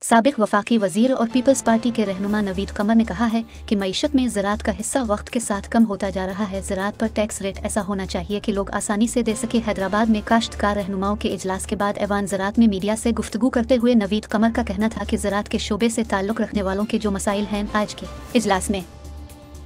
साबिक वफाकी वजीर और पीपलزپارٹی के रहनुमा नवीद ने कहा है कि मईशत में ज़राअत का हिस्सा वक्त के साथ कम होता जा रहा है। ज़राअत पर टैक्स रेट ऐसा होना चाहिए कि लोग आसानी से दे सके। हैदराबाद में काश्तकार रहनुमाओं के इजलास के बाद ऐवान ज़राअत में मीडिया से गुफ्तगू करते हुए नवीद का कहना था कि ज़राअत के शोबे से ताल्लुक रखने वालों के जो मसाइल हैं आज के इजलास में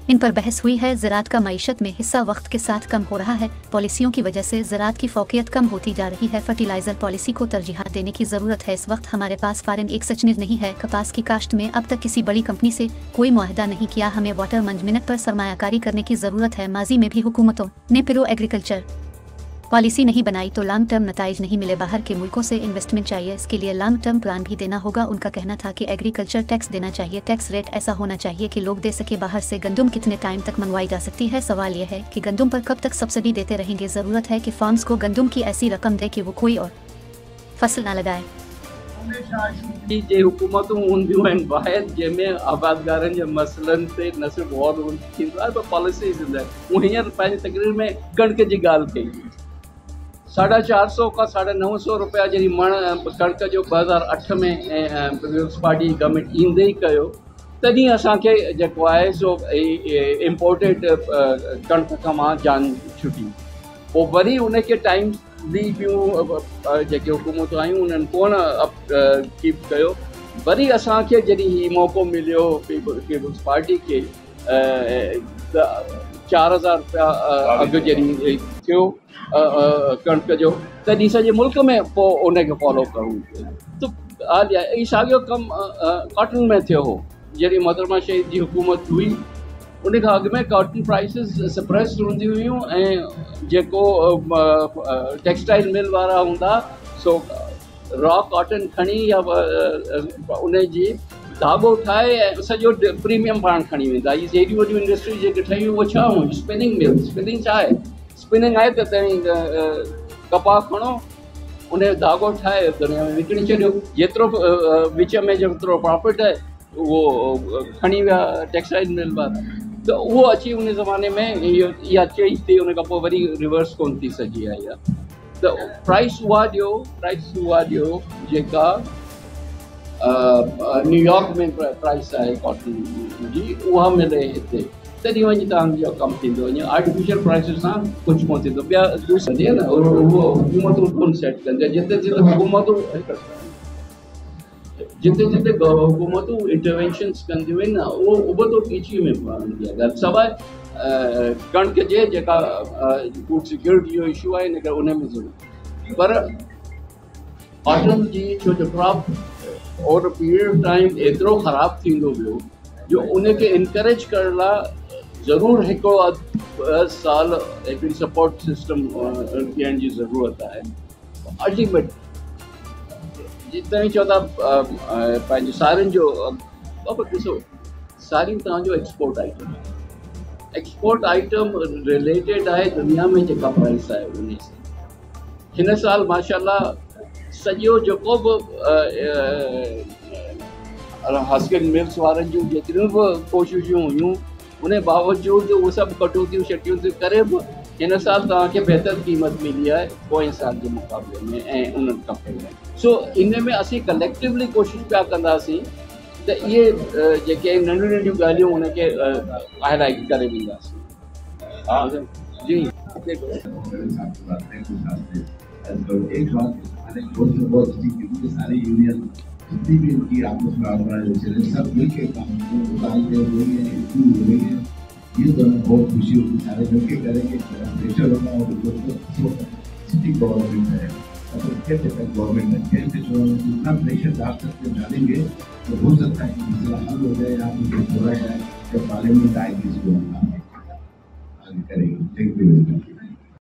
इन पर बहस हुई है। ज़राअत का मईशत में हिस्सा वक्त के साथ कम हो रहा है। पॉलिसियों की वजह से ज़राअत की फोकियत कम होती जा रही है। फर्टिलाइज़र पॉलिसी को तरजीहात देने की ज़रूरत है। इस वक्त हमारे पास फॉरेन एक्सचेंज नहीं है। कपास की काश्त में अब तक किसी बड़ी कंपनी से कोई मुआहदा नहीं किया। हमें वाटर मैनेजमेंट पर सरमायाकारी करने की ज़रूरत है। माजी में भी हुकूमतों ने प्रो एग्रीकल्चर पॉलिसी नहीं बनाई तो लॉन्ग टर्म नताइज नहीं मिले। बाहर के मुल्कों से इन्वेस्टमेंट चाहिए, इसके लिए लॉन्ग टर्म प्लान भी देना होगा। उनका कहना था कि एग्रीकल्चर टैक्स देना चाहिए। टैक्स रेट ऐसा होना चाहिए कि लोग दे सके। बाहर से गंदम कितने टाइम तक मंगवाई जा सकती है? सवाल यह है कि गंदम पर कब तक सब्सिडी देते रहेंगे? ज़रूरत है कि फार्म्स को गंदम की ऐसी रकम दे कि वो कोई और फसल न लगाए। जे हुकूमतूं हूंदियूं आहिनि ॿाहिरि जंहिंमें आबादगारनि जे मसइलनि ते न सिर्फ़ु गौर थींदो आहे पर पॉलिसीज़ ईंदा आहिनि। हू हींअर पंहिंजी तकरीर में कणिक जी ॻाल्हि कई। 450 खां 950 रुपया जॾहिं मण कणिक जो 2008 में पेपलزپارٹی गवर्नमेंट ईंदे ई कयो तॾहिं असांखे जेको आहे सो इम्पोर्टेड कणिक खां मां जान छुटी। पोइ वरी उनखे टाइम ॿी ॿियूं जेके हुकूमतूं आयूं उन्हनि कोन कीप कयो। वरी असांखे जॾहिं हीउ मौक़ो मिलियो पेपलزپارٹی खे 4000 रुपया अघु जॾहिं थियो कणिक जो तॾहिं सॼे मुल्क में पोइ उनखे फॉलो करूं त हीउ साॻियो कमु कॉटन में थियो हो। जॾहिं मोहतरमा शहीद जी हुकूमत हुई उन खां अॻु में कॉटन प्राइसिस सप्रेस्ड हूंदी हुयूं ऐं जेको टेक्सटाइल मिल वारा हूंदा सो रॉ कॉटन खणी या उन जी धाॻो ठाहे ऐं सॼो प्रीमियम पाण खणी वेंदा। इहे हेॾियूं वॾियूं इंडस्ट्री जेके ठहियूं उहे छा हुयूं? Spinning mill. स्पिनिंग छा आहे? स्पिनिंग आहे त तव्हां कपास खणो उन जो धाॻो ठाहे दुनिया में विकिणी छॾियो। जेतिरो विच में जेतिरो प्रॉफिट आहे उहो खणी विया टेक्सटाइल मिल वारा। त उहो अची उन ज़माने में इहा चेंज थी। उन खां पोइ वरी रिवर्स कोन थी सघी आहे इहा। त प्राइस उहा ॾियो जेका न्यूयॉर्क में प्राइस आहे कॉटन जी उहा मिले हिते तॾहिं वञी तव्हांजो कमु थींदो। ईअं आर्टिफिशियल प्राइसिस सां कुझु कोन थींदो। ॿिया दूसरी न उहो हुकूमतूं कोन सेट कंदियूं। जिते हुकूमतूं इंटरवेंशन्स कंदियूं आहिनि न उहो उबतो पीछी में पवंदी आहे ॻाल्हि। सवाइ कणिक जे जेका फूड सिक्योरिटी जो इशू आहे इन करे उन में ज़रूरत। पर कॉटन जी छो जो crop over a period of time एतिरो ख़राबु थींदो वियो जो उनखे इनकरेज करण लाइ ज़रूरु हिकिड़ो साल हिकिड़ी सपोर्ट सिस्टम ॾियण जी ज़रूरत आहे। अल्टीमेट जिते चओ था पंहिंजे साड़ियुनि जो ॾिसो साड़ियूं तव्हांजो एक्सपोर्ट आइटम आहे। एक्सपोर्ट आइटम रिलेटेड आहे दुनिया में जेका प्राइस आहे उन सां। हिन साल माशाल्लाह सॼो जेको बि हस्किंग मिल्स वारनि जूं जेतिरियूं बि कोशिशूं हुयूं उन बावजूदि उहे सभु कटौतियूं शटियूं थी करे बि हिन साल तव्हांखे बहितर क़ीमत मिली आहे पोएं साल जे मुक़ाबले में ऐं उन्हनि कंपनी में। सो इन में असीं कलेक्टिवली कोशिशि पिया कंदासीं त इहे जेके नंढियूं नंढियूं ॻाल्हियूं उनखे हाईलाइट करे ॾींदासीं। हा जी एक बात सारी यूनियन जितनी भी उनकी आपस में ऑर्गेनाइजेशन है सब मिलकर काम करेंगे। ये दोनों बहुत खुशी होगी। सारे मिलकर करेंगे। प्रेशर होगा और सिटी गवर्नमेंट है गवर्नमेंट है जितना प्रेशर डाल सकते डालेंगे तो हो सकता है कि मसला हल हो जाए। आप उसे थोड़ा जब पार्लियामेंट आएगी इसको आगे करेंगे। Thank U.